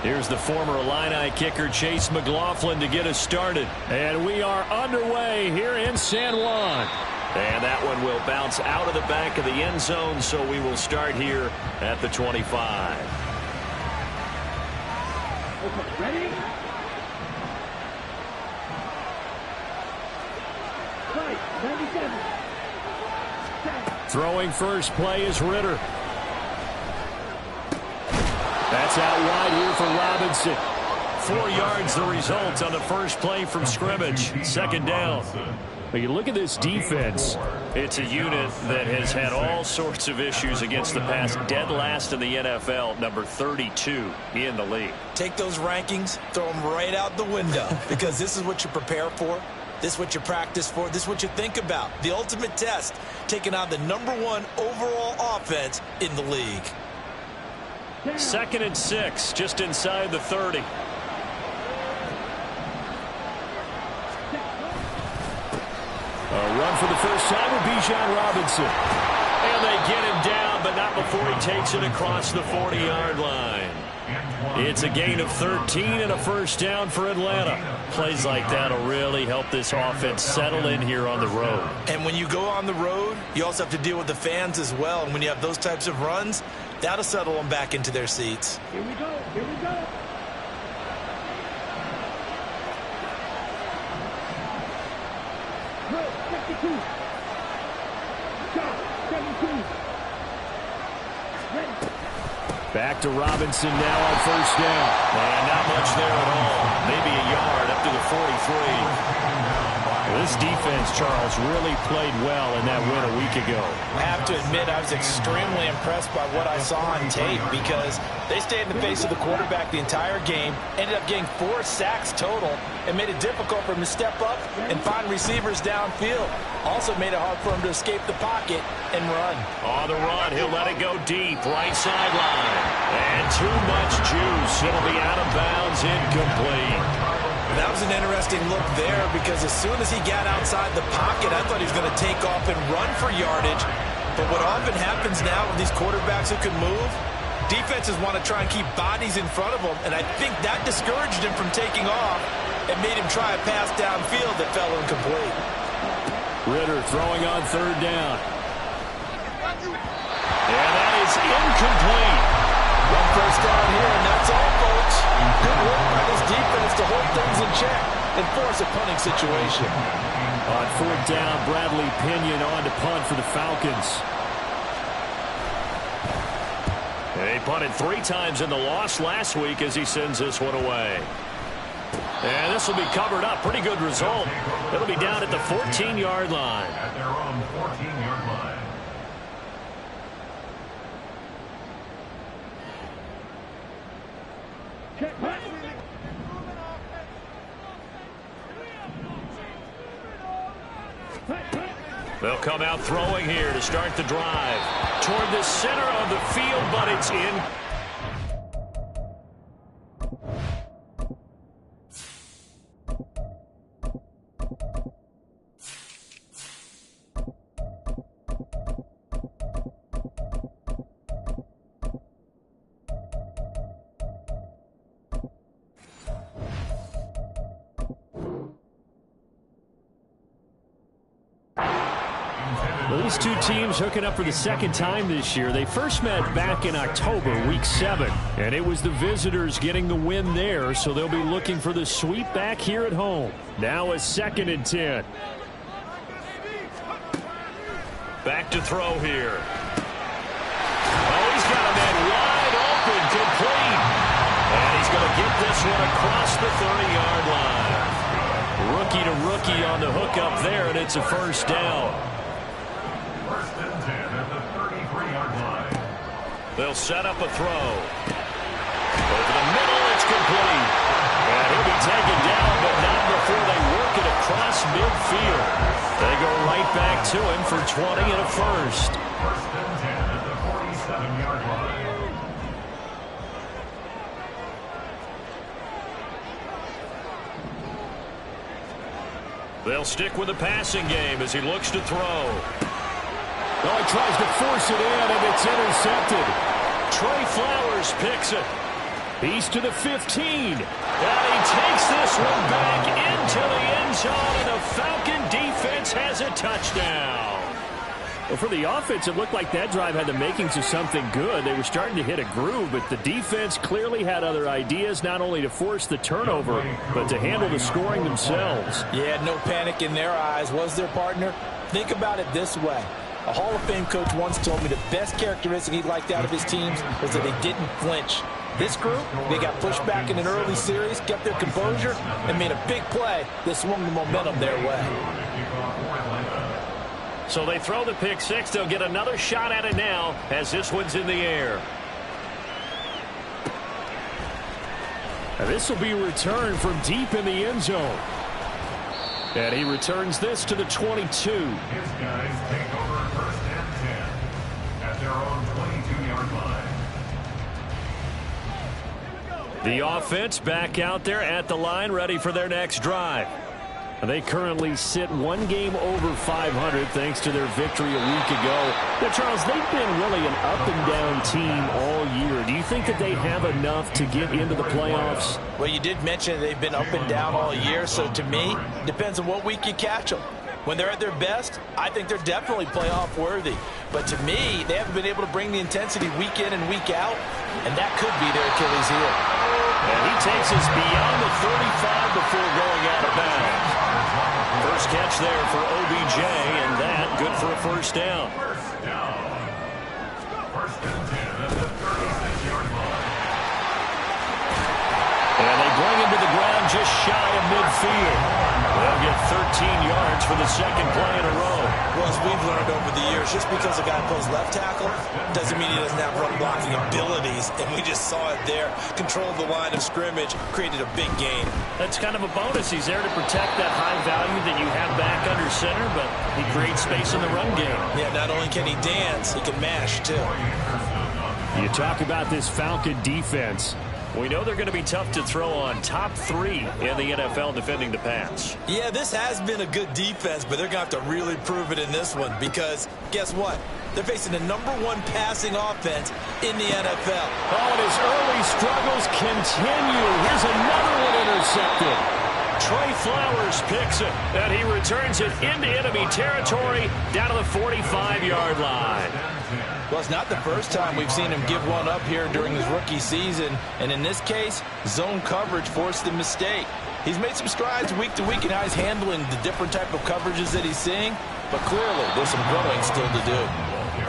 Here's the former Illini kicker Chase McLaughlin to get us started. And we are underway here in San Juan. And that one will bounce out of the back of the end zone, so we will start here at the 25. Okay, ready? Right, 97. Throwing first play is Ritter. That's out wide here for Robinson. 4 yards the result on the first play from scrimmage. Second down. But you look at this defense. It's a unit that has had all sorts of issues against the pass. Dead last in the NFL, number 32 in the league. Take those rankings, throw them right out the window, because this is what you prepare for. This is what you practice for. This is what you think about. The ultimate test, taking on the #1 overall offense in the league. 2nd and 6, just inside the 30. A run for the first time with Bijan Robinson. And they get him down, but not before he takes it across the 40-yard line. It's a gain of 13 and a first down for Atlanta. Plays like that will really help this offense settle in here on the road. And when you go on the road, you also have to deal with the fans as well. And when you have those types of runs, that'll settle them back into their seats. Here we go. Here we go. Go, 52. Go, 17. Ready. Back to Robinson now on first down. And not much there at all. Maybe a yard up to the 43. This defense, Charles, really played well in that win a week ago. I have to admit, I was extremely impressed by what I saw on tape, because they stayed in the face of the quarterback the entire game, ended up getting 4 sacks total, and made it difficult for him to step up and find receivers downfield. Also made it hard for him to escape the pocket and run. On the run, he'll let it go deep, right sideline. And too much juice. It'll be out of bounds, incomplete. That was an interesting look there, because as soon as he got outside the pocket, I thought he was going to take off and run for yardage. But what often happens now with these quarterbacks who can move, defenses want to try and keep bodies in front of them, and I think that discouraged him from taking off and made him try a pass downfield that fell incomplete. Ritter throwing on third down. And that is incomplete. One first down here, and that's all, folks. Good work by this defense to hold things in check and force a punting situation. On fourth down, Bradley Pinion on to punt for the Falcons. They punted 3 times in the loss last week as he sends this one away. And this will be covered up. Pretty good result. It'll be down at the 14-yard line. At their own 14-yard line. They'll come out throwing here to start the drive. Toward the center of the field, but it's in. Well, these two teams hooking up for the second time this year. They first met back in October, week 7. And it was the visitors getting the win there, so they'll be looking for the sweep back here at home. Now a 2nd and 10. Back to throw here. Oh, he's got a man wide open, complete. And he's going to get this one across the 30-yard line. Rookie to rookie on the hook up there, and it's a first down. First and 10 at the 33-yard line. They'll set up a throw. Over the middle, it's complete. And he'll be taken down, but not before they work it across midfield. They go right back to him for 20 and a first. First and 10 at the 47-yard line. They'll stick with the passing game as he looks to throw. Oh, he tries to force it in, and it's intercepted. Trey Flowers picks it. He's to the 15. And he takes this one back into the end zone, and the Falcon defense has a touchdown. Well, for the offense, it looked like that drive had the makings of something good. They were starting to hit a groove, but the defense clearly had other ideas, not only to force the turnover, but to handle the scoring themselves. Yeah, no panic in their eyes, was there, partner? Think about it this way. A Hall of Fame coach once told me the best characteristic he liked out of his teams was that they didn't flinch. This group, they got pushed back in an early series, kept their composure, and made a big play that swung the momentum their way. So they throw the pick six. They'll get another shot at it now as this one's in the air. And this will be returned from deep in the end zone. And he returns this to the 22. His guys take over 1st and 10 at their own 22-yard line. The offense back out there at the line, ready for their next drive. They currently sit one game over 500 thanks to their victory a week ago. Now, Charles, they've been really an up-and-down team all year. Do you think that they have enough to get into the playoffs? Well, you did mention they've been up and down all year, so to me, it depends on what week you catch them. When they're at their best, I think they're definitely playoff worthy. But to me, they haven't been able to bring the intensity week in and week out, and that could be their Achilles heel. And he takes us beyond the 35 before going out of bounds. First catch there for OBJ, and that good for a first down. First down. 1st and 10 at the 36-yard line. And they bring him to the ground just shy of midfield. They'll get 13 yards for the second play in a row. Well, as we've learned over the years, just because a guy plays left tackle doesn't mean he doesn't have run blocking abilities. And we just saw it there. Controlled the line of scrimmage, created a big gain. That's kind of a bonus. He's there to protect that high value that you have back under center, but he creates space in the run game. Yeah, not only can he dance, he can mash, too. You talk about this Falcon defense. We know they're going to be tough to throw on. Top 3 in the NFL defending the pass. Yeah, this has been a good defense, but they're going to have to really prove it in this one because guess what? They're facing the #1 passing offense in the NFL. Oh, and his early struggles continue. Here's another one intercepted. Trey Flowers picks it, and he returns it into enemy territory down to the 45-yard line. Well, it's not the first time we've seen him give one up here during his rookie season, and in this case, zone coverage forced the mistake. He's made some strides week to week in how he's handling the different type of coverages that he's seeing, but clearly there's some growing still to do.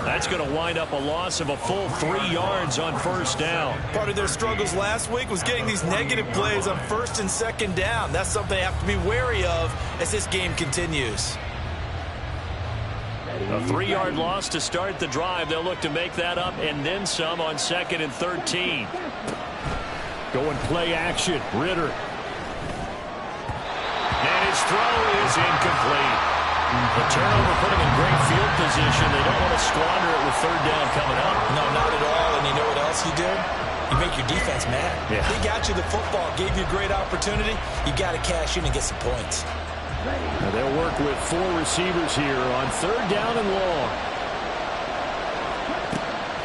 That's going to wind up a loss of a full 3 yards on first down. Part of their struggles last week was getting these negative plays on 1st and 2nd down. That's something they have to be wary of as this game continues. A 3-yard loss to start the drive. They'll look to make that up and then some on 2nd and 13. Going play action. Ritter. And his throw is incomplete. The turnover put him in great field position. They don't want to squander it with 3rd down coming up. No, not at all. And you know what else you did? You make your defense mad. Yeah. They got you the football, gave you a great opportunity. You got to cash in and get some points. Now they'll work with 4 receivers here on 3rd down and long.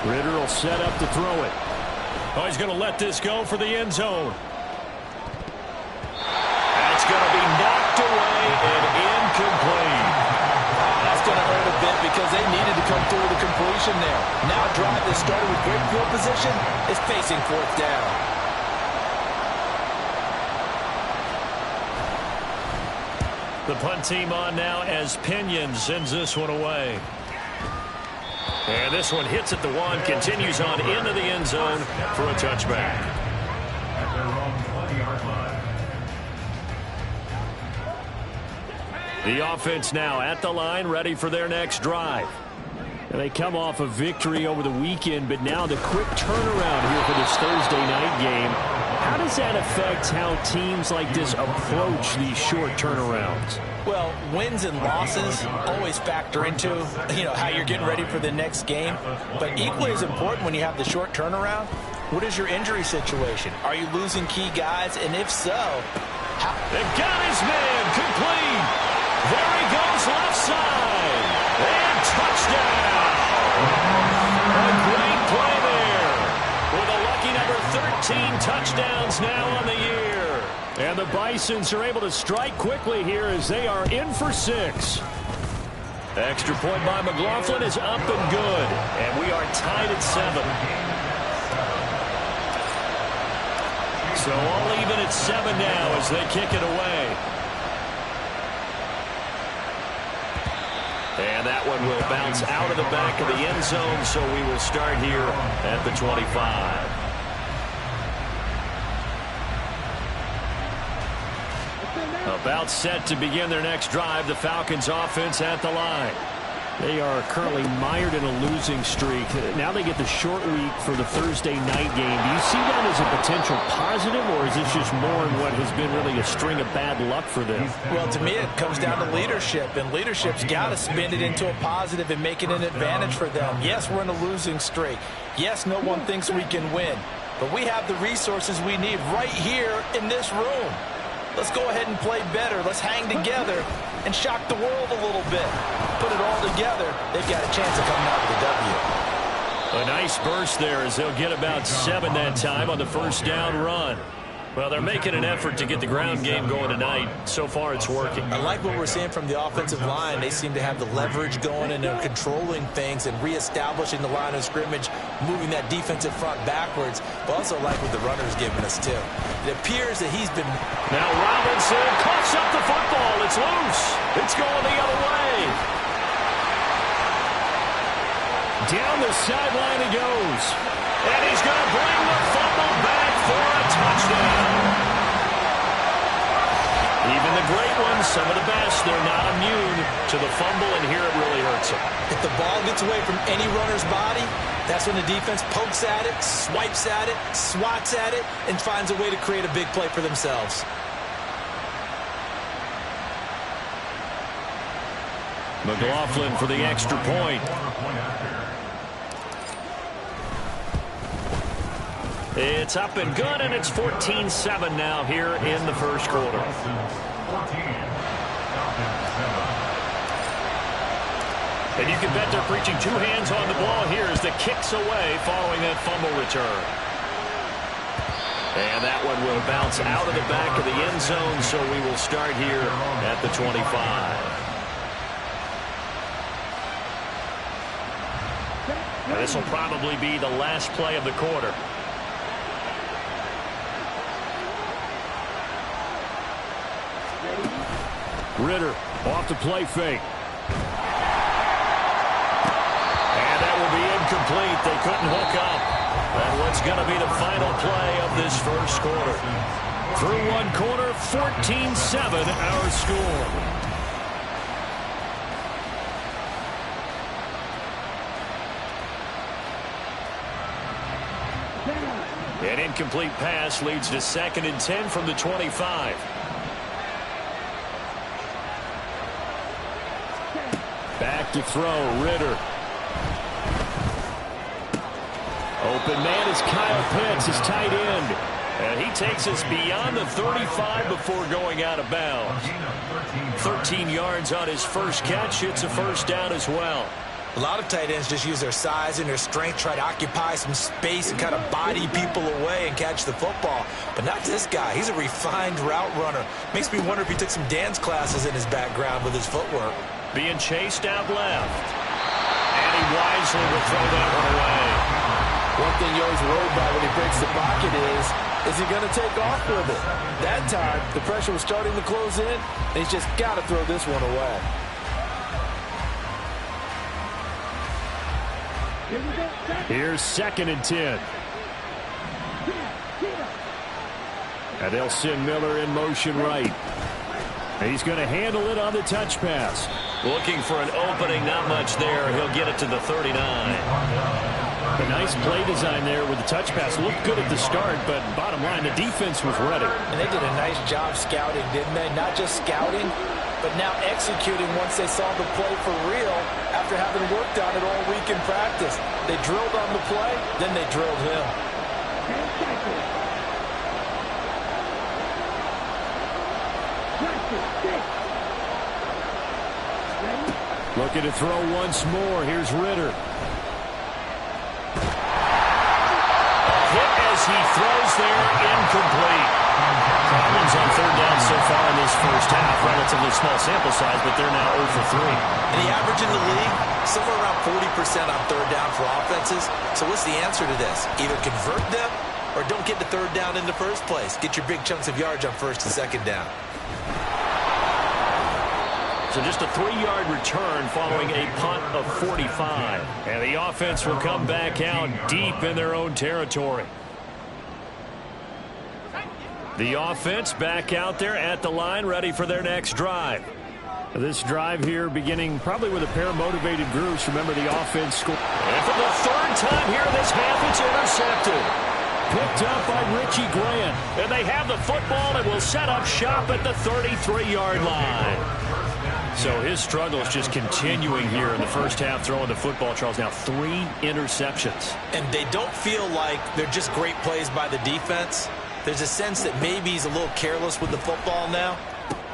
Ritter will set up to throw it. Oh, he's going to let this go for the end zone. That's going to be knocked away and incomplete. That's going to hurt a bit because they needed to come through with a completion there. Now a drive that started with great field position is facing 4th down. The punt team on now as Pinion sends this one away. And this one hits at the 1, continues on into the end zone for a touchback. At their own 20-yard line. The offense now at the line, ready for their next drive. And they come off a victory over the weekend, but now the quick turnaround here for this Thursday night game. How does that affect how teams like this approach these short turnarounds? Well, wins and losses always factor into, how you're getting ready for the next game. But equally as important when you have the short turnaround, what is your injury situation? Are you losing key guys? And if so, how? They got his man complete. There he goes left side. And touchdown. A great play there with a lucky number 30. 13 touchdowns now on the year. And the Bisons are able to strike quickly here as they are in for 6. Extra point by McLaughlin is up and good. And we are tied at 7. So all even at 7 now as they kick it away. And that one will bounce out of the back of the end zone, so we will start here at the 25. About set to begin their next drive, the Falcons offense at the line. They are currently mired in a losing streak. Now they get the short week for the Thursday night game. Do you see that as a potential positive, or is this just more in what has been really a string of bad luck for them? Well, to me, it comes down to leadership, and leadership's got to spin it into a positive and make it an advantage for them. Yes, we're in a losing streak. Yes, no one thinks we can win, but we have the resources we need right here in this room. Let's go ahead and play better. Let's hang together and shock the world a little bit. Put it all together. They've got a chance of coming out with a W. A nice burst there as they'll get about 7 that time on the first down run. Well, they're making an effort to get the ground game going tonight. So far, it's working. I like what we're seeing from the offensive line. They seem to have the leverage going, and they're controlling things and reestablishing the line of scrimmage, moving that defensive front backwards. But also like what the runner's giving us, too. It appears that he's been... Now Robinson coughs up the football. It's loose. It's going the other way. Down the sideline he goes. And he's going to bring the fumble back for a touchdown. Even the great ones, some of the best, they're not immune to the fumble, and here it really hurts them. If the ball gets away from any runner's body, that's when the defense pokes at it, swipes at it, swats at it, and finds a way to create a big play for themselves. McLaughlin for the extra point. It's up and good, and it's 14-7 now here in the first quarter. And you can bet they're preaching 2 hands on the ball here as the kick's away following that fumble return. And that one will bounce out of the back of the end zone, so we will start here at the 25. Now this will probably be the last play of the quarter. Ritter off the play fake. And that will be incomplete. They couldn't hook up. And what's going to be the final play of this first quarter? Through one quarter, 14-7 our score. An incomplete pass leads to 2nd and 10 from the 25. Back to throw, Ritter. Open man is Kyle Pitts, his tight end. And he takes us beyond the 35 before going out of bounds. 13 yards on his first catch. It's a first down as well. A lot of tight ends just use their size and their strength, try to occupy some space and kind of body people away and catch the football. But not this guy. He's a refined route runner. Makes me wonder if he took some dance classes in his background with his footwork. Being chased out left. And he wisely will throw that one away. One thing you always worry about when he breaks the pocket is he going to take off with it? That time, the pressure was starting to close in, and he's just got to throw this one away. Here's 2nd and 10. And they'll send Miller in motion right. He's going to handle it on the touch pass. Looking for an opening, not much there. He'll get it to the 39. A nice play design there with the touch pass. Looked good at the start, but bottom line, the defense was ready. And they did a nice job scouting, didn't they? Not just scouting, but now executing once they saw the play for real after having worked on it all week in practice. They drilled on the play, then they drilled him. Looking to throw once more. Here's Ritter. A hit as he He throws there, incomplete. Problems on third down so far in this first half. Relatively small sample size, but they're now 0 for 3. And the average in the league, somewhere around 40% on third down for offenses. So what's the answer to this? Either convert them or don't get the third down in the first place. Get your big chunks of yards on first and second down. So just a 3-yard return following a punt of 45. And the offense will come back out deep in their own territory. The offense back out there at the line, ready for their next drive. This drive here beginning probably with a pair of motivated groups. Remember, the offense scored. And for the third time here in this half, it's intercepted. Picked up by Richie Grant. And they have the football and will set up shop at the 33-yard line. So his struggle is just continuing here in the first half throwing the football, Charles. Now 3 interceptions. And they don't feel like they're just great plays by the defense. There's a sense that maybe he's a little careless with the football now.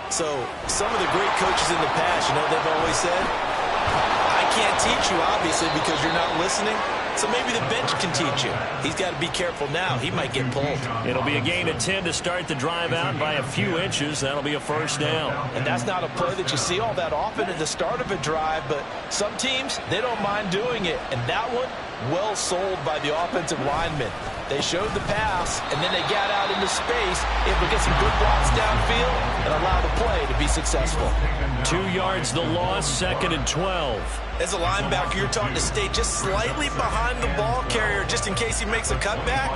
So some of the great coaches in the past, you know, they've always said, I can't teach you, obviously, because you're not listening. So maybe the bench can teach you. He's got to be careful now. He might get pulled. It'll be a gain of 10 to start the drive out by a few inches. That'll be a first down. And that's not a play that you see all that often at the start of a drive, but some teams, they don't mind doing it. And that one, well sold by the offensive lineman. They showed the pass, and then they got out into space, able to get some good blocks downfield and allow the play to be successful. 2 yards the loss, 2nd and 12. As a linebacker, you're taught to stay just slightly behind the ball carrier just in case he makes a cutback.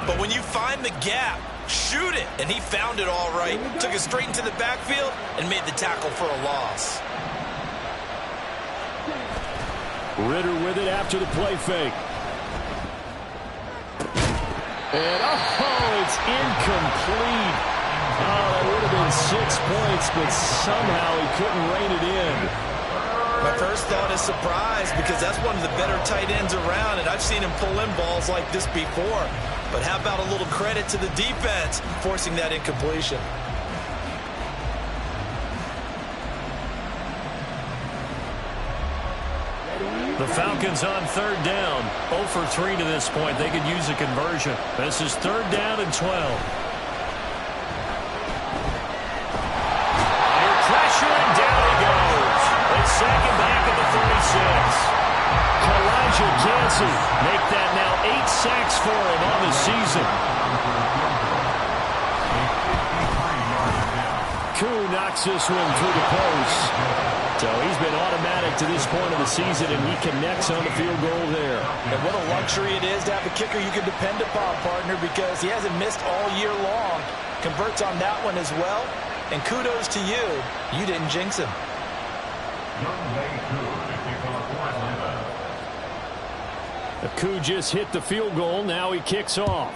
But when you find the gap, shoot it. And he found it all right. Took it straight into the backfield and made the tackle for a loss. Ritter with it after the play fake. And, it's incomplete. Oh, that would have been 6 points, but somehow he couldn't rein it in. My first thought is surprise because that's one of the better tight ends around, and I've seen him pull in balls like this before. But how about a little credit to the defense forcing that incompletion? The Falcons on third down. 0 for 3 to this point. They could use a conversion. This is 3rd down and 12. Under pressure, and down he goes. They sack him back at the 36. Kalijah Kancey make that now 8 sacks for him on the season. Koo knocks this one through the post. So he's been automatic to this point of the season, and he connects on the field goal there. And what a luxury it is to have a kicker you can depend upon, partner, because he hasn't missed all year long. Converts on that one as well. And kudos to you. You didn't jinx him. Koo just hit the field goal. Now he kicks off.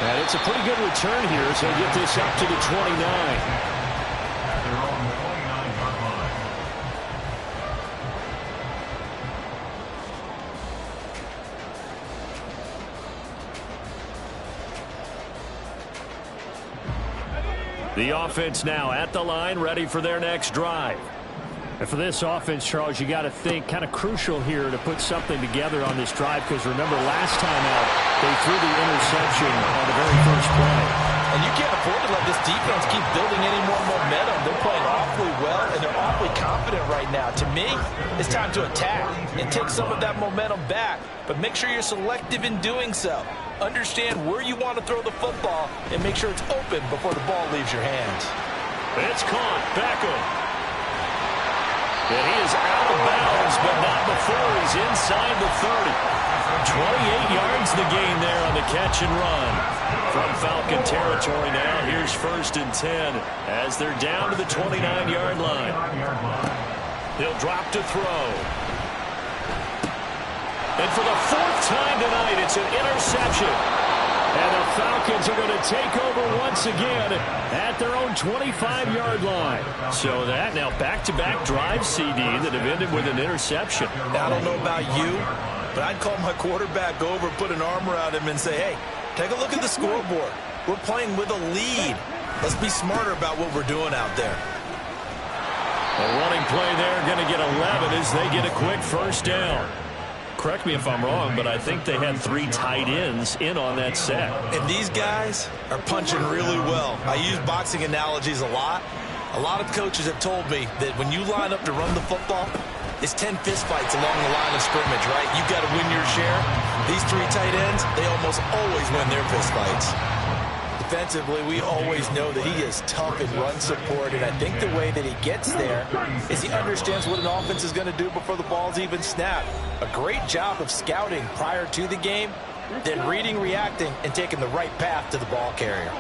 And it's a pretty good return here, so get this up to the 29. The offense now at the line, ready for their next drive. And for this offense, Charles, you got to think kind of crucial here to put something together on this drive, because remember last time out, they threw the interception on the very first play. And you can't afford to let this defense keep building any more momentum. They're playing awfully well, and they're awfully confident right now. To me, it's time to attack and take some of that momentum back. But make sure you're selective in doing so. Understand where you want to throw the football and make sure it's open before the ball leaves your hands. It's caught. Beckham. And he is out of bounds, but not before he's inside the 30. 28 yards the gain there on the catch and run. From Falcon territory now, here's 1st and 10 as they're down to the 29-yard line. He'll drop to throw. And for the 4th time tonight, it's an interception. And the Falcons are going to take over once again at their own 25-yard line. So that now back-to-back drive, CD, that have ended with an interception. Now, I don't know about you, but I'd call my quarterback over, put an arm around him, and say, hey, take a look at the scoreboard. We're playing with a lead. Let's be smarter about what we're doing out there. A running play there, going to get 11 as they get a quick first down. Correct me if I'm wrong, but I think they had 3 tight ends in on that set. And these guys are punching really well. I use boxing analogies a lot. A lot of coaches have told me that when you line up to run the football, it's 10 fistfights along the line of scrimmage, right? You've got to win your share. These 3 tight ends, they almost always win their fistfights. Defensively, we always know that he is tough in run support, and I think the way that he gets there is he understands what an offense is going to do before the ball's even snapped. A great job of scouting prior to the game, then reading, reacting, and taking the right path to the ball carrier.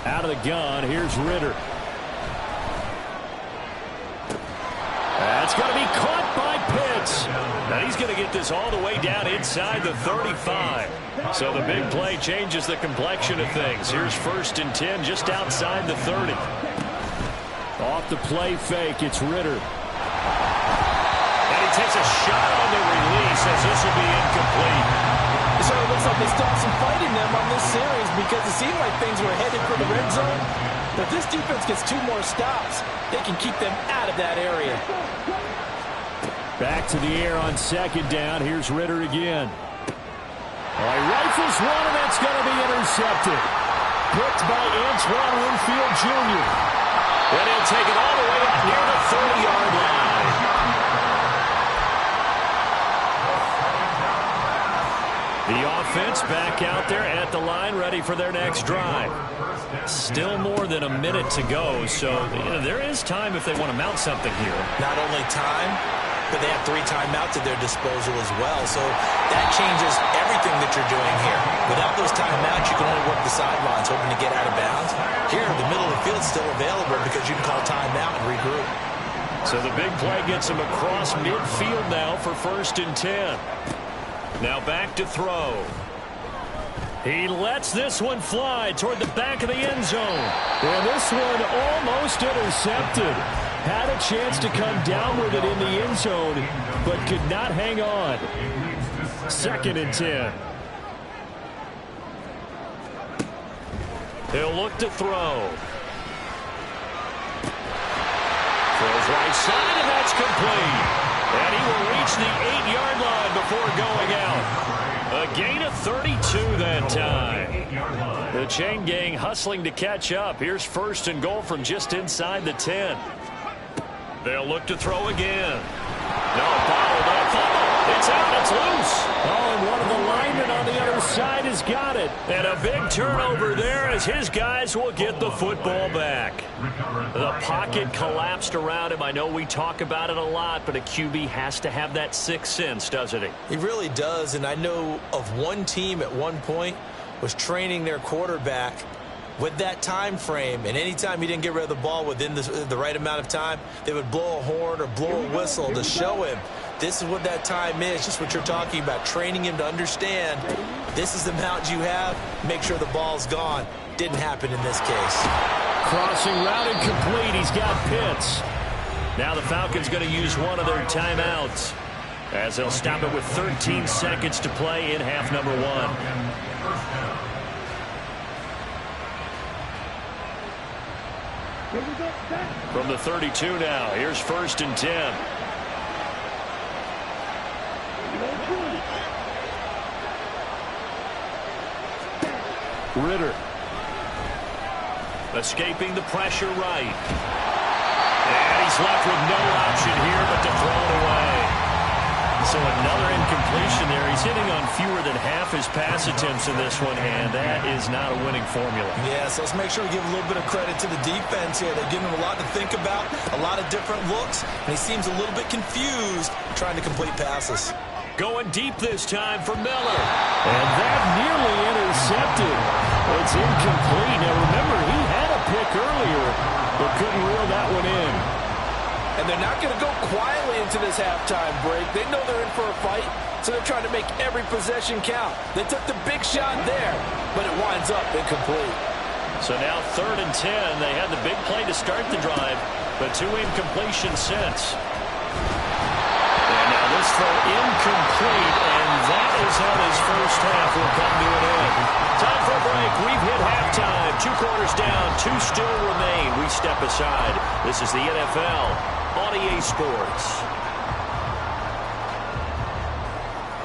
Out of the gun, here's Ritter. That's going to be caught by Pitts. Now he's going to get this all the way down inside the 35. So the big play changes the complexion of things. Here's 1st and 10 just outside the 30. Off the play fake, it's Ritter. And he takes a shot on the release as this will be incomplete. It sort of looks like they still have some fight in them on this series because it seemed like things were headed for the red zone. But this defense gets 2 more stops. They can keep them out of that area. Back to the air on 2nd down. Here's Ritter again. Well, he rifles one, and that's going to be intercepted. Picked by Antoine Winfield Jr. And he'll take it all the way out near the 30-yard line. The offense back out there at the line, ready for their next drive. Still more than a minute to go, so there is time if they want to mount something here. Not only time, but they have 3 timeouts at their disposal as well. So that changes everything that you're doing here. Without those timeouts, you can only work the sidelines, hoping to get out of bounds. Here, the middle of the field is still available because you can call timeout and regroup. So the big play gets him across midfield now for 1st and 10. Now back to throw. He lets this one fly toward the back of the end zone. And this one almost intercepted. Had a chance to come down with it in the end zone, but could not hang on. 2nd and 10. He'll look to throw. Throws right side, and that's complete. And he will reach the 8-yard line before going out. A gain of 32 that time. The chain gang hustling to catch up. Here's 1st and goal from just inside the 10. They'll look to throw again. No, bottled up. Fumble. It's out. It's loose. Oh, and one of the linemen on the other side has got it. And a big turnover there as his guys will get the football back. The pocket collapsed around him. I know we talk about it a lot, but a QB has to have that 6th sense, doesn't he? He really does, and I know of one team at one point was training their quarterback with that time frame, and anytime he didn't get rid of the ball within the right amount of time, they would blow a horn or blow a whistle to show him this is what that time is, just what you're talking about, training him to understand this is the amount you have, make sure the ball's gone. Didn't happen in this case. Crossing route incomplete. He's got Pitts. Now the Falcons going to use one of their timeouts as they'll stop it with 13 seconds to play in half number 1. From the 32 now, here's 1st and 10. Ritter. Escaping the pressure right. And he's left with no option here but to throw it away. So another incompletion there. He's hitting on fewer than half his pass attempts in this one, and that is not a winning formula. Yeah, so let's make sure we give a little bit of credit to the defense here. They're giving him a lot to think about, a lot of different looks, and he seems a little bit confused trying to complete passes. Going deep this time for Miller. And that nearly intercepted. It's incomplete. Now remember, he had a pick earlier, but couldn't reel that one in. And they're not going to go quietly into this halftime break. They know they're in for a fight, so they're trying to make every possession count. They took the big shot there, but it winds up incomplete. So now 3rd and 10. They had the big play to start the drive, but 2 incompletions since. And now this throw incomplete, and that is how this first half will come to an end. Time for a break. We've hit halftime. 2 quarters down. 2 still remain. We step aside. This is the NFL on EA Sports.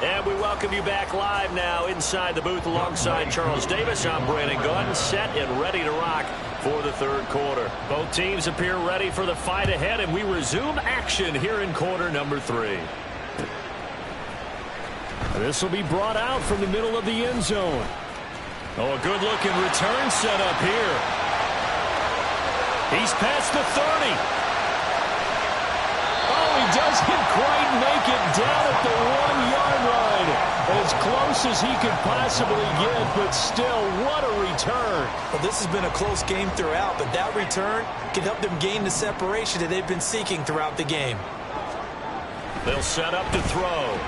And we welcome you back live now inside the booth alongside Charles Davis. I'm Brandon Gunn, set and ready to rock for the third quarter. Both teams appear ready for the fight ahead, and we resume action here in quarter number 3. This will be brought out from the middle of the end zone. Oh, a good-looking return set up here. He's past the 30. Oh, he doesn't quite make it down at the 1-yard line. As close as he could possibly get, but still, what a return. Well, this has been a close game throughout, but that return can help them gain the separation that they've been seeking throughout the game. They'll set up to throw.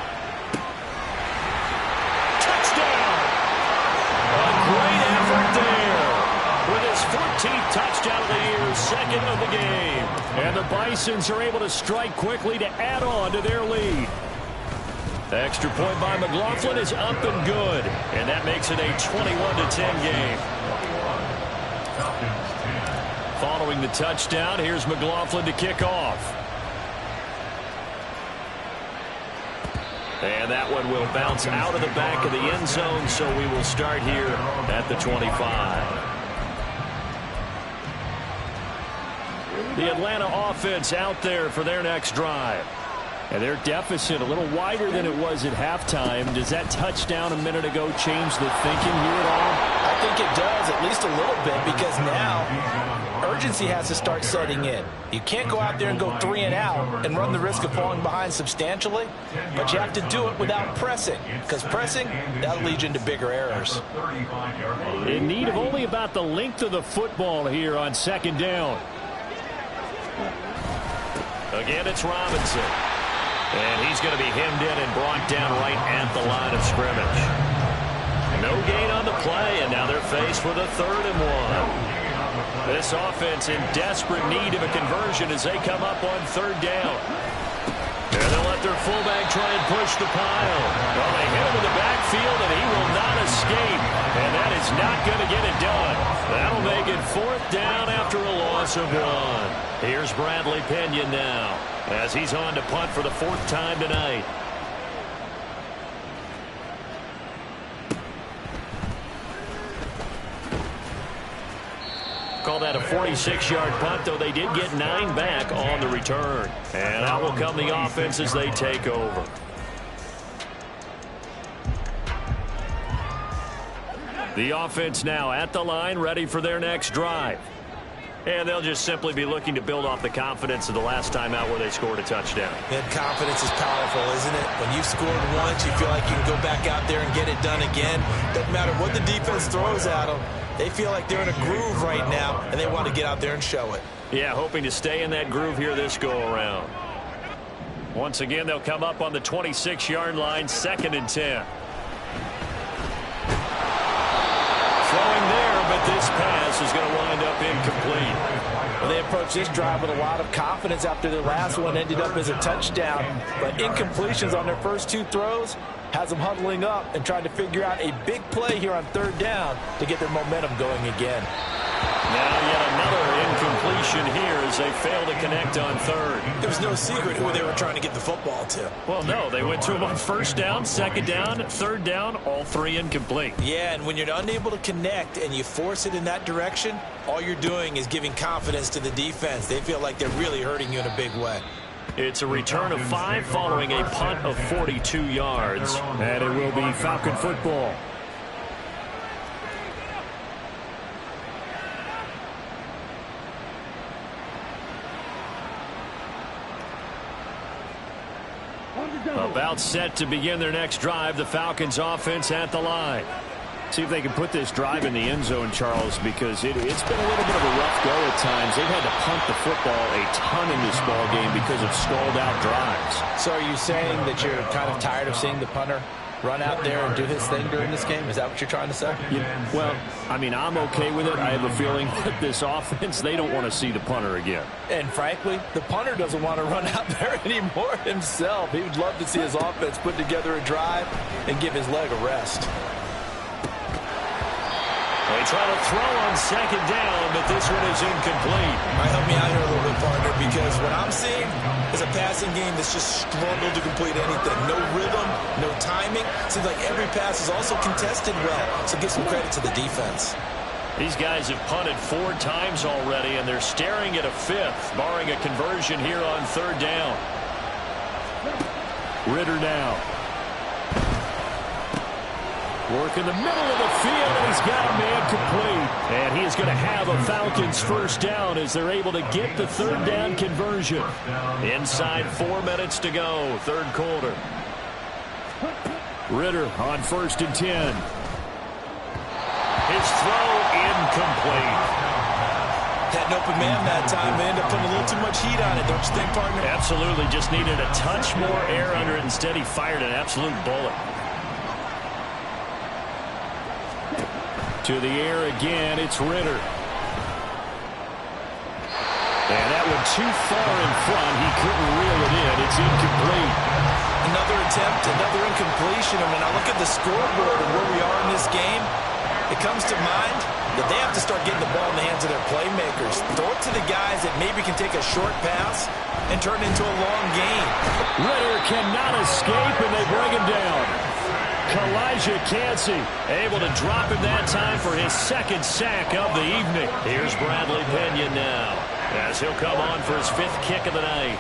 Touchdown! A great effort there. With his 14th touchdown of the year, second of the game. And the Bisons are able to strike quickly to add on to their lead. The extra point by McLaughlin is up and good. And that makes it a 21-10 game. Following the touchdown, here's McLaughlin to kick off. And that one will bounce out of the back of the end zone, so we will start here at the 25. The Atlanta offense out there for their next drive. And their deficit a little wider than it was at halftime. Does that touchdown a minute ago change the thinking here at all? I think it does, at least a little bit, because now urgency has to start setting in. You can't go out there and go 3 and out and run the risk of falling behind substantially, but you have to do it without pressing, because pressing, that'll lead you into bigger errors. In need of only about the length of the football here on second down. Again, it's Robinson. And he's going to be hemmed in and brought down right at the line of scrimmage. No gain on the play, and now they're faced with a 3rd and 1. This offense in desperate need of a conversion as they come up on 3rd down. And they'll let their fullback try and push the pile. Well, they hit him in the backfield, and he will not escape. And that is not going to get it done. That'll make it 4th down after a loss of 1. Here's Bradley Pinion now, as he's on to punt for the 4th time tonight. Call that a 46-yard punt, though they did get 9 back on the return. And out will come the offense as they take over. The offense now at the line, ready for their next drive. And they'll just simply be looking to build off the confidence of the last time out where they scored a touchdown. And confidence is powerful, isn't it? When you've scored once, you feel like you can go back out there and get it done again. Doesn't matter what the defense throws at them. They feel like they're in a groove right now, and they want to get out there and show it. Yeah, hoping to stay in that groove here this go-around. Once again, they'll come up on the 26-yard line, 2nd and 10. Throwing there, but this pass is going to wind up incomplete. Well, they approached this drive with a lot of confidence after their last one ended up as a touchdown. But incompletions on their first 2 throws has them huddling up and trying to figure out a big play here on 3rd down to get their momentum going again. Now yet another incompletion here as they fail to connect on 3rd. There's no secret who they were trying to get the football to. Well, no, they went to him on 1st down, 2nd down, 3rd down, all 3 incomplete. Yeah, and when you're unable to connect and you force it in that direction, all you're doing is giving confidence to the defense. They feel like they're really hurting you in a big way. It's a return of 5 following a punt of 42 yards. And it will be Falcon football. About set to begin their next drive, the Falcons offense at the line. See if they can put this drive in the end zone, Charles, because it's been a little bit of a rough go at times. They've had to punt the football a ton in this ball game because of stalled out drives. So are you saying that you're kind of tired of seeing the punter run out there and do his thing during this game? Is that what you're trying to say? Yeah, well, I mean, I'm okay with it. I have a feeling that this offense, they don't want to see the punter again. And frankly, the punter doesn't want to run out there anymore himself. He would love to see his offense put together a drive and give his leg a rest. They try to throw on second down, but this one is incomplete. Help me out here a little bit, partner, because what I'm seeing is a passing game that's just struggled to complete anything. No rhythm, no timing. Seems like every pass is also contested well, so give some credit to the defense. These guys have punted 4 times already, and they're staring at a 5th, barring a conversion here on third down. Ritter now. Work in the middle of the field, and he's got a man complete. And he is going to have a Falcons first down as they're able to get the third down conversion. Inside 4 minutes to go, third quarter. Ritter on 1st and 10. His throw incomplete. Had an open man that time. They ended up putting a little too much heat on it, don't you think, partner? Absolutely, just needed a touch more air under it. Instead, he fired an absolute bullet. To the air again, it's Ritter. And that one too far in front. He couldn't reel it in. It's incomplete. Another attempt, another incompletion. And when I look at the scoreboard and where we are in this game, it comes to mind that they have to start getting the ball in the hands of their playmakers. Throw it to the guys that maybe can take a short pass and turn it into a long game. Ritter cannot escape, and they bring him down. Kalijah Cansey able to drop him that time for his 2nd sack of the evening. Here's Bradley Pena now as he'll come on for his 5th kick of the night.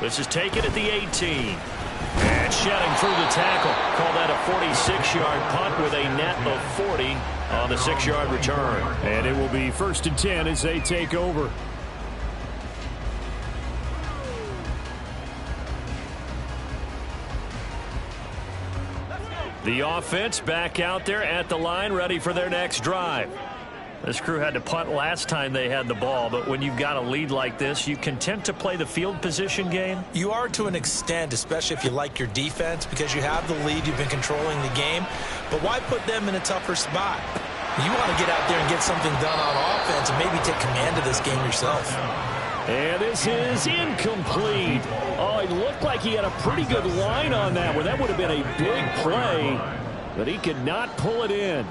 This is taken at the 18. And shedding through the tackle. Call that a 46-yard punt with a net of 40 on the 6-yard return. And it will be 1st and 10 as they take over. The offense back out there at the line, ready for their next drive. This crew had to punt last time they had the ball, but when you've got a lead like this, you content to play the field position game? You are to an extent, especially if you like your defense, because you have the lead, you've been controlling the game. But why put them in a tougher spot? You want to get out there and get something done on offense and maybe take command of this game yourself. And this is incomplete. Oh, it looked like he had a pretty good line on that one. That would have been a big play, but he could not pull it in.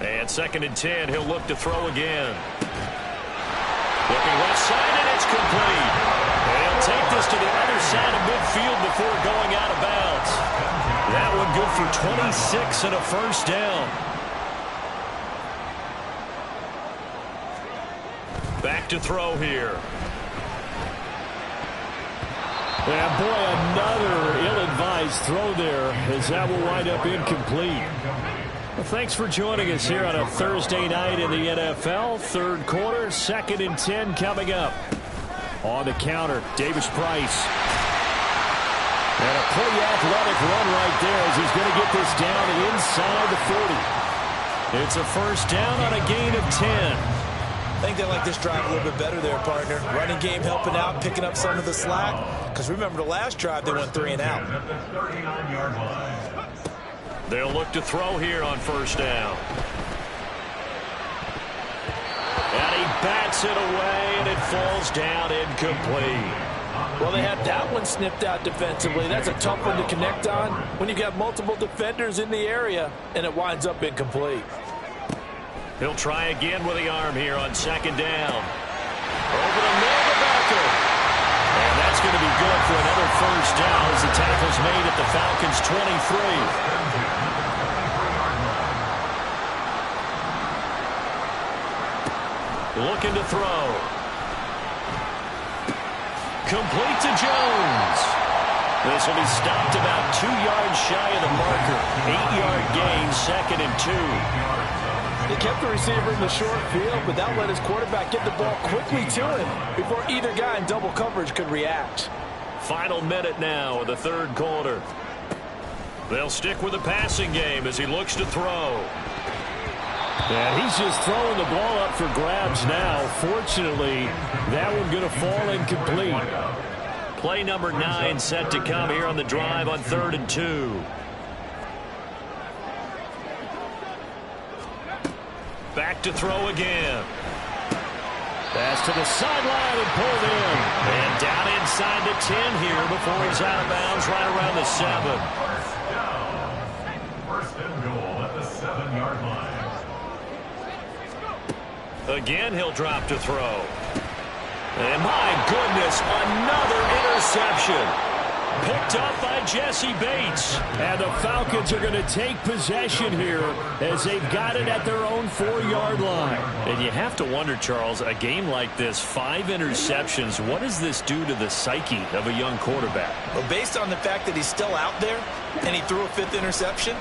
And 2nd and 10, he'll look to throw again. Looking left side, and it's complete. They'll take this to the other side of midfield before going out of bounds. That one good for 26 and a first down. Back to throw here. And boy, another ill-advised throw there as that will wind up incomplete. Well, thanks for joining us here on a Thursday night in the NFL. Third quarter, 2nd and 10 coming up. On the counter, Davis Price. And a pretty athletic run right there as he's going to get this down inside the 40. It's a first down on a gain of 10. I think they like this drive a little bit better there, partner. Running game helping out, picking up some of the slack. Because remember, the last drive, they went 3 and out. They'll look to throw here on first down. And he bats it away, and it falls down incomplete. Well, they had that one snipped out defensively. That's a tough one to connect on when you got multiple defenders in the area, and it winds up incomplete. He'll try again with the arm here on 2nd down. Over the middle of the backer. And that's going to be good for another first down as the tackle's made at the Falcons' 23. Looking to throw. Complete to Jones. This will be stopped about 2 yards shy of the marker. 8-yard gain, 2nd and 2. They kept the receiver in the short field, but that let his quarterback get the ball quickly to him before either guy in double coverage could react. Final minute now of the third quarter. They'll stick with the passing game as he looks to throw. And he's just throwing the ball up for grabs now. Fortunately, that one going to fall incomplete. Play number 9 set to come here on the drive on 3rd and 2. Back to throw again. Pass to the sideline and pulled in. And down inside the 10 here before he's out of bounds right around the 7. First and goal at the 7-yard line. Again, he'll drop to throw. And my goodness, another interception. Picked up by Jesse Bates. And the Falcons are going to take possession here as they've got it at their own 4-yard line. And you have to wonder, Charles, a game like this, 5 interceptions, what does this do to the psyche of a young quarterback? Well, based on the fact that he's still out there and he threw a 5th interception,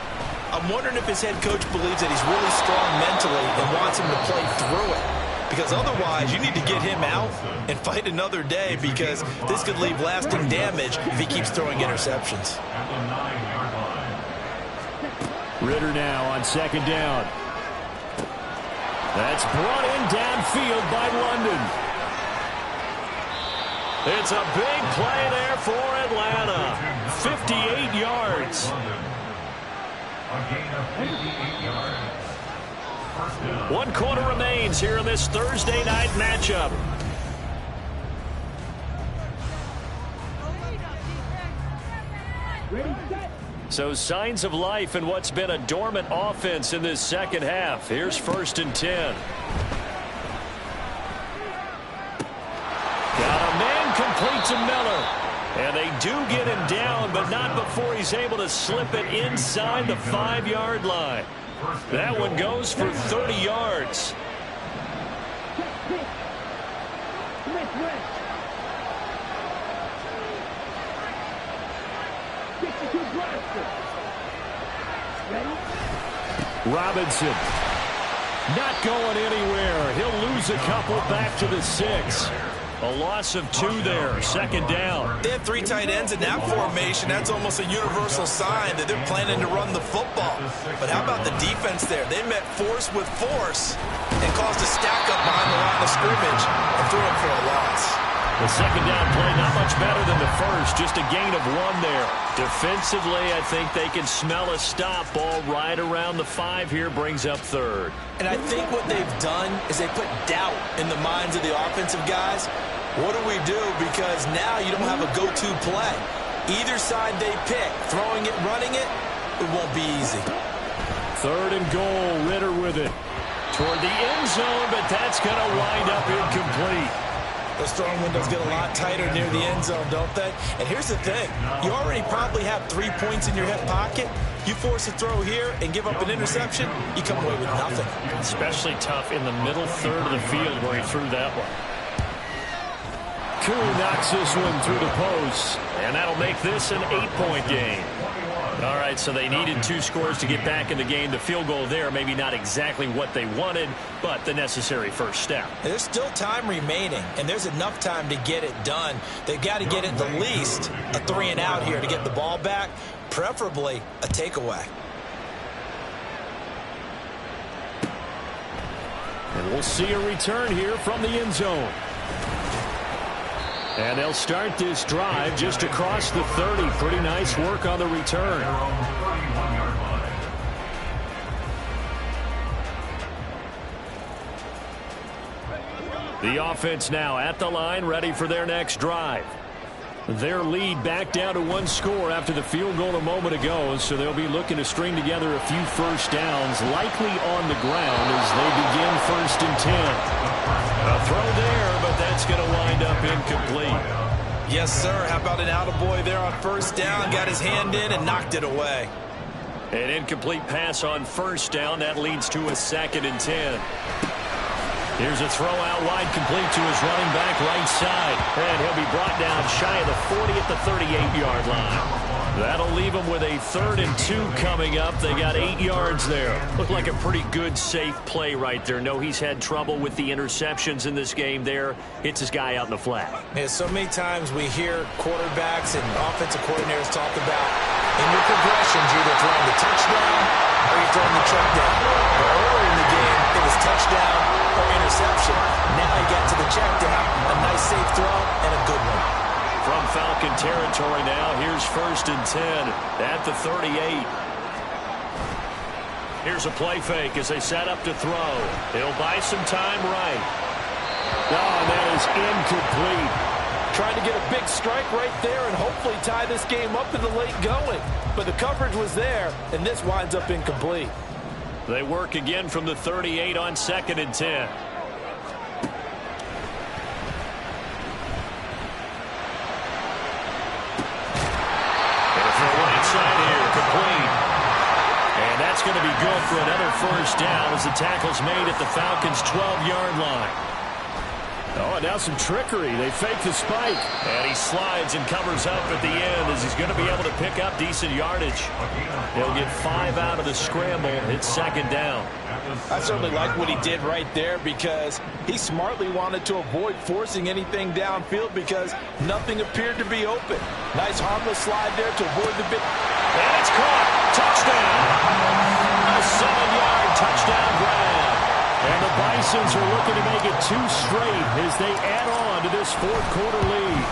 I'm wondering if his head coach believes that he's really strong mentally and wants him to play through it. Because otherwise, you need to get him out and fight another day, because this could leave lasting damage if he keeps throwing interceptions. Ritter now on 2nd down. That's brought in downfield by London. It's a big play there for Atlanta. 58 yards. A gain of 58 yards. 1 quarter remains here in this Thursday night matchup. Ready, set. So signs of life in what's been a dormant offense in this second half. Here's 1st and 10. Got a man complete to Miller. And they do get him down, but not before he's able to slip it inside the 5-yard line. That one goes for 30 yards. Robinson not going anywhere. He'll lose a couple back to the 6. A loss of 2 there. 2nd down. They had 3 tight ends in that formation. That's almost a universal sign that they're planning to run the football. But how about the defense there? They met force with force and caused a stack up behind the line of scrimmage and threw it for a loss. The 2nd down play not much better than the first. Just a gain of 1 there. Defensively, I think they can smell a stop. Ball right around the 5 here, brings up 3rd. And I think what they've done is they put doubt in the minds of the offensive guys. What do we do? Because now you don't have a go-to play. Either side they pick, throwing it, running it, it won't be easy. 3rd and goal, Ritter with it. Toward the end zone, but that's going to wind up incomplete. Those throwing windows get a lot tighter near the end zone, don't they? And here's the thing. You already probably have 3 points in your hip pocket. You force a throw here and give up an interception, you come away with nothing. Especially tough in the middle 3rd of the field where he threw that one. Koo knocks this one through the post, and that'll make this an 8-point game. All right, so they needed 2 scores to get back in the game. The field goal there, maybe not exactly what they wanted, but the necessary first step. There's still time remaining, and there's enough time to get it done. They've got to get at the least a 3-and-out here to get the ball back, preferably a takeaway. And we'll see a return here from the end zone. And they'll start this drive just across the 30. Pretty nice work on the return. The offense now at the line, ready for their next drive. Their lead back down to 1 score after the field goal a moment ago, so they'll be looking to string together a few first downs, likely on the ground as they begin 1st and 10. A throw there, but that's going to wind up incomplete. Yes, sir. How about an attaboy there on 1st down? Got his hand in and knocked it away. An incomplete pass on 1st down. That leads to a 2nd and 10. Here's a throw out wide, complete to his running back right side. And he'll be brought down shy of the 40 at the 38-yard line. That'll leave them with a 3rd and 2 coming up. They got 8 yards there. Looked like a pretty good, safe play right there. No, he's had trouble with the interceptions in this game there. Hits his guy out in the flat. Yeah, so many times we hear quarterbacks and offensive coordinators talk about in your progressions, you're either throwing the touchdown or you're throwing the check down. But earlier in the game, it was touchdown or interception. Now he got to the check down, a nice safe throw, and a good one. From Falcon territory now, here's 1st and 10 at the 38. Here's a play fake as they set up to throw. He'll buy some time right. Oh, that is incomplete. Trying to get a big strike right there and hopefully tie this game up in the late going. But the coverage was there, and this winds up incomplete. They work again from the 38 on 2nd and 10. And that's going to be good for another first down as the tackle's made at the Falcons' 12-yard line. Oh, and now some trickery. They fake the spike. And he slides and covers up at the end as he's going to be able to pick up decent yardage. He'll get 5 out of the scramble. It's 2nd down. I certainly like what he did right there because he smartly wanted to avoid forcing anything downfield because nothing appeared to be open. Nice harmless slide there to avoid the big... And it's caught. Touchdown. A 7-yard touchdown grab. And the Bisons are looking to make it 2 straight as they add on to this 4th-quarter lead.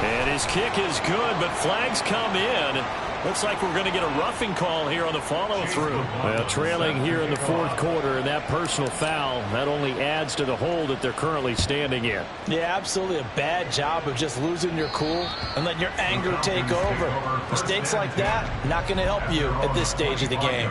And his kick is good, but flags come in. Looks like we're going to get a roughing call here on the follow-through. Well, trailing here in the 4th quarter, and that personal foul, that only adds to the hole that they're currently standing in. Yeah, absolutely a bad job of just losing your cool and letting your anger take over. Mistakes like that, not going to help you at this stage of the game.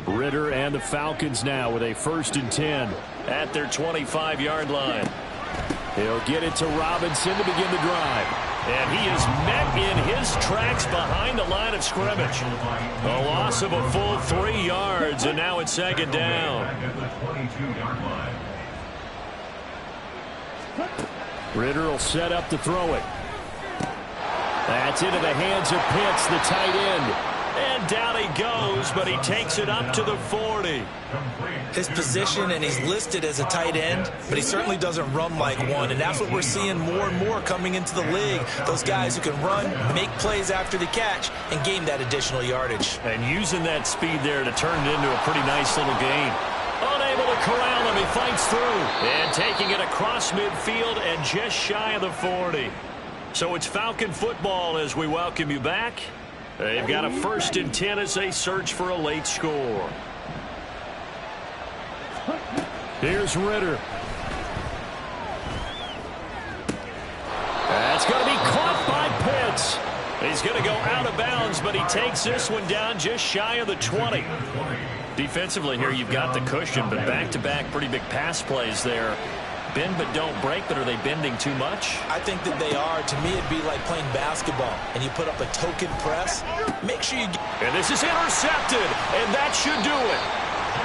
Ritter and the Falcons now with a 1st and 10 at their 25-yard line. He'll get it to Robinson to begin the drive. And he is met in his tracks behind the line of scrimmage. A loss of a full 3 yards, and now it's 2nd down. Ritter will set up to throw it. That's into the hands of Pitts, the tight end. And down he goes, but he takes it up to the 40. His position, and he's listed as a tight end, but he certainly doesn't run like one, and that's what we're seeing more and more coming into the league. Those guys who can run, make plays after the catch, and gain that additional yardage. And using that speed there to turn it into a pretty nice little gain. Unable to corral him, he fights through. And taking it across midfield and just shy of the 40. So it's Falcon football as we welcome you back. They've got a 1st and 10 as they search for a late score. Here's Ritter. That's going to be caught by Pitts. He's going to go out of bounds, but he takes this one down just shy of the 20. Defensively here, you've got the cushion, but back-to-back pretty big pass plays there. Bend but don't break, but are they bending too much? I think that they are. To me, it'd be like playing basketball, and you put up a token press. Make sure you get... And this is intercepted, and that should do it.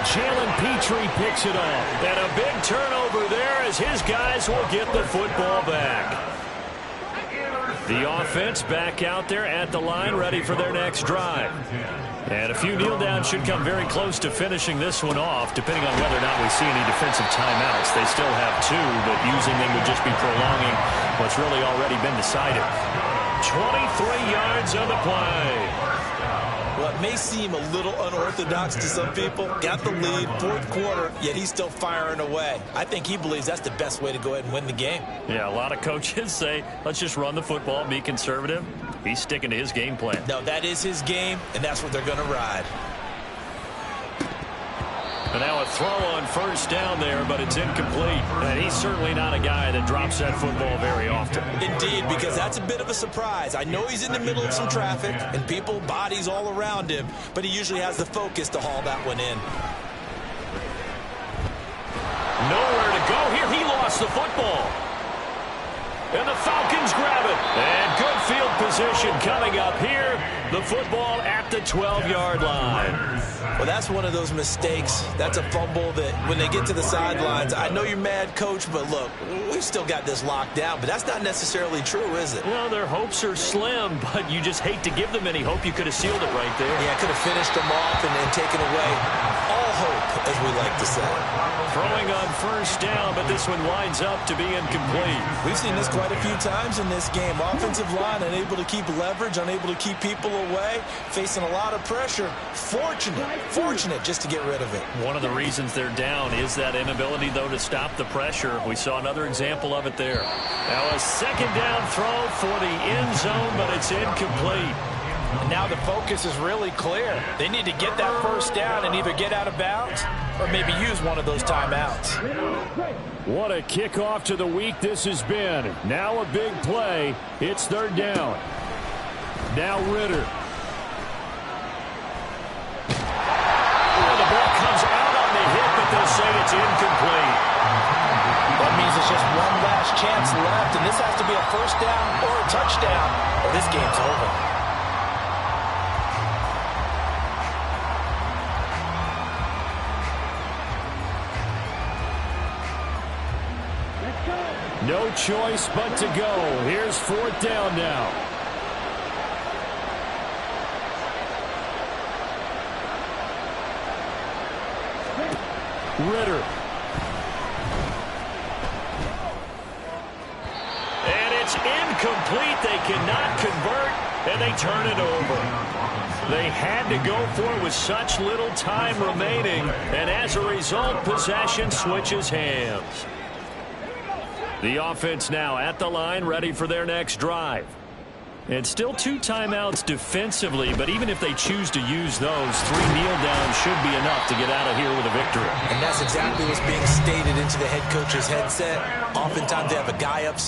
Jalen Petrie picks it up. And a big turnover there as his guys will get the football back. The offense back out there at the line, ready for their next drive. And a few kneel downs should come very close to finishing this one off, depending on whether or not we see any defensive timeouts. They still have 2, but using them would just be prolonging what's really already been decided. 23 yards on the play. Well, it may seem a little unorthodox to some people. Got the lead, 4th quarter, yet he's still firing away. I think he believes that's the best way to go ahead and win the game. Yeah, a lot of coaches say, let's just run the football and be conservative. He's sticking to his game plan. No, that is his game, and that's what they're going to ride. And now a throw on 1st down there, but it's incomplete. And he's certainly not a guy that drops that football very often. Indeed, because that's a bit of a surprise. I know he's in the middle of some traffic and people, bodies all around him, but he usually has the focus to haul that one in. Nowhere to go here. He lost the football. And the Falcons grab it. And good field position coming up here. The football at the 12-yard line. Well, that's one of those mistakes. That's a fumble that when they get to the sidelines, I know you're mad, Coach, but look, we've still got this locked down. But that's not necessarily true, is it? Well, their hopes are slim, but you just hate to give them any hope. You could have sealed it right there. Yeah, could have finished them off and then taken away all hope, as we like to say. Throwing on first down, but this one winds up to be incomplete. We've seen this quite a few times in this game. Offensive line unable to keep leverage, unable to keep people away, facing a lot of pressure. Fortunate just to get rid of it. One of the reasons they're down is that inability, though, to stop the pressure. We saw another example of it there. Now a second down throw for the end zone, but it's incomplete. And now the focus is really clear. They need to get that first down and either get out of bounds or maybe use one of those timeouts. What a kickoff to the week this has been. Now a big play. It's third down. Now Ritter. The ball comes out on the hit, but they'll say it's incomplete. That means it's just one last chance left, and this has to be a first down or a touchdown, or this game's over. No choice but to go. Here's fourth down now. Ritter. And it's incomplete. They cannot convert, and they turn it over. They had to go for it with such little time remaining, and as a result, possession switches hands. The offense now at the line, ready for their next drive. And still 2 timeouts defensively, but even if they choose to use those, 3 kneel downs should be enough to get out of here with a victory. And that's exactly what's being stated into the head coach's headset. Oftentimes they have a guy up